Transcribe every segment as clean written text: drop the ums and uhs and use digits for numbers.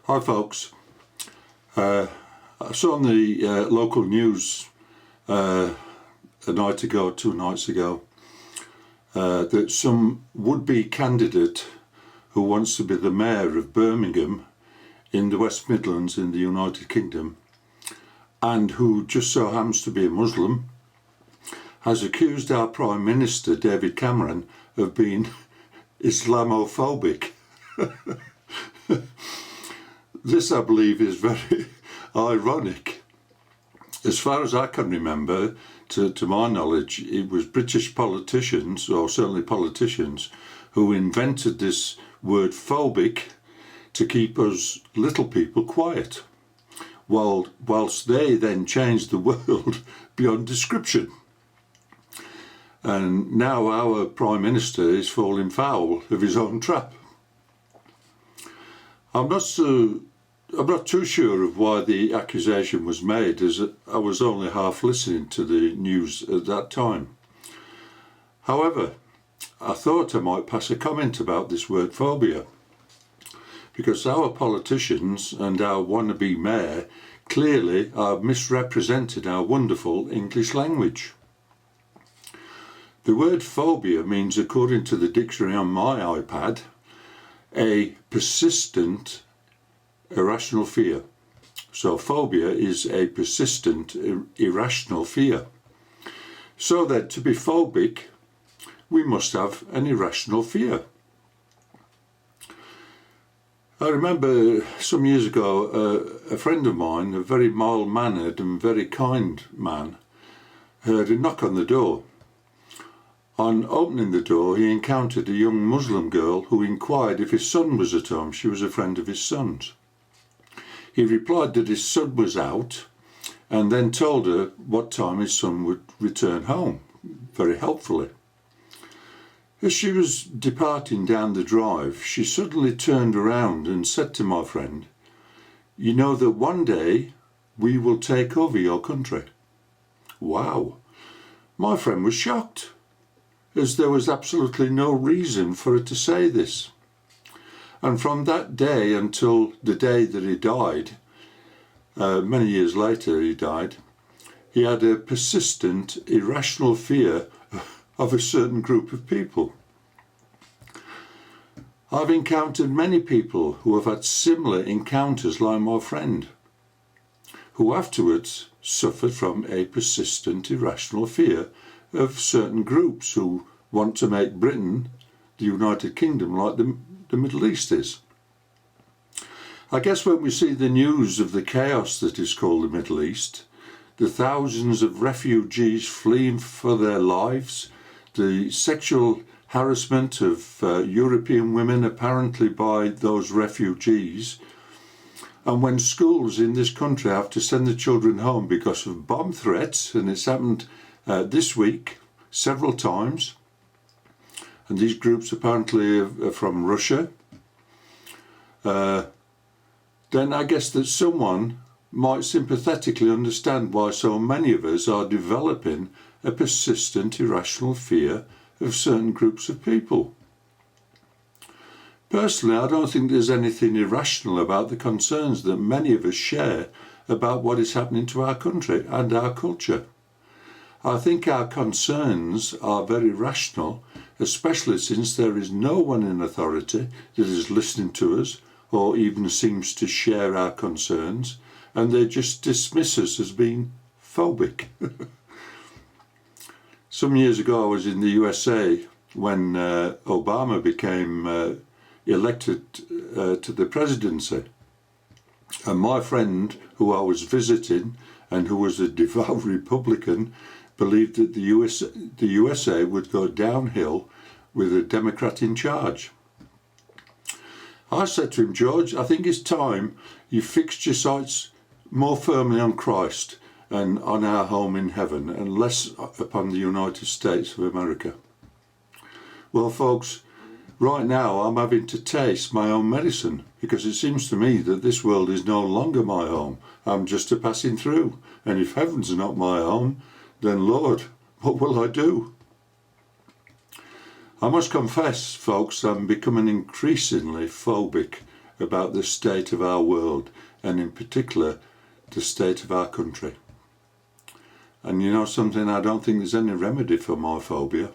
Hi folks, I saw on the local news a night ago, 2 nights ago, that some would-be candidate who wants to be the mayor of Birmingham in the West Midlands in the United Kingdom, and who just so happens to be a Muslim, has accused our Prime Minister David Cameron of being Islamophobic. This, I believe, is very ironic. As far as I can remember, to my knowledge, it was British politicians, or certainly politicians, who invented this word phobic to keep us little people quiet, whilst they then changed the world beyond description. And now our Prime Minister is falling foul of his own trap. I'm not too sure of why the accusation was made, as I was only half listening to the news at that time. However, I thought I might pass a comment about this word phobia, because our politicians and our wannabe mayor clearly have misrepresented our wonderful English language. The word phobia means, according to the dictionary on my iPad, a persistent irrational fear. So phobia is a persistent irrational fear. So that to be phobic, we must have an irrational fear. I remember some years ago, a friend of mine, a very mild-mannered and very kind man, heard a knock on the door. On opening the door, he encountered a young Muslim girl who inquired if his son was at home. She was a friend of his son's. He replied that his son was out, and then told her what time his son would return home, very helpfully. As she was departing down the drive, she suddenly turned around and said to my friend, "You know that one day we will take over your country." Wow! My friend was shocked, as there was absolutely no reason for her to say this. And from that day until the day that he died, many years later he died, he had a persistent, irrational fear of a certain group of people. I've encountered many people who have had similar encounters like my friend, who afterwards suffered from a persistent, irrational fear of certain groups who want to make Britain, the United Kingdom, like the Middle East is. I guess when we see the news of the chaos that is called the Middle East, the thousands of refugees fleeing for their lives, the sexual harassment of European women apparently by those refugees, and when schools in this country have to send the children home because of bomb threats, and it's happened this week several times, and these groups apparently are from Russia, then I guess that someone might sympathetically understand why so many of us are developing a persistent irrational fear of certain groups of people. Personally, I don't think there's anything irrational about the concerns that many of us share about what is happening to our country and our culture. I think our concerns are very rational, especially since there is no one in authority that is listening to us or even seems to share our concerns, and they just dismiss us as being phobic. Some years ago I was in the USA when Obama became elected to the presidency, and my friend who I was visiting and who was a devout Republican believed that the USA would go downhill with a Democrat in charge. I said to him, "George, I think it's time you fixed your sights more firmly on Christ and on our home in heaven, and less upon the United States of America." Well, folks, right now I'm having to taste my own medicine, because it seems to me that this world is no longer my home. I'm just a passing through, and if heaven's not my home, then Lord, what will I do? I must confess, folks, I'm becoming increasingly phobic about the state of our world, and in particular the state of our country. And you know something, I don't think there's any remedy for my phobia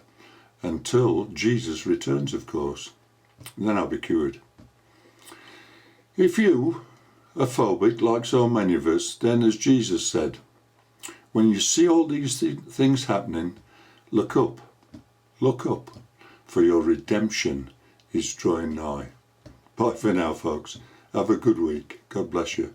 until Jesus returns, of course. Then I'll be cured. If you are phobic, like so many of us, then as Jesus said, when you see all these things happening, look up, for your redemption is drawing nigh. Bye for now, folks. Have a good week. God bless you.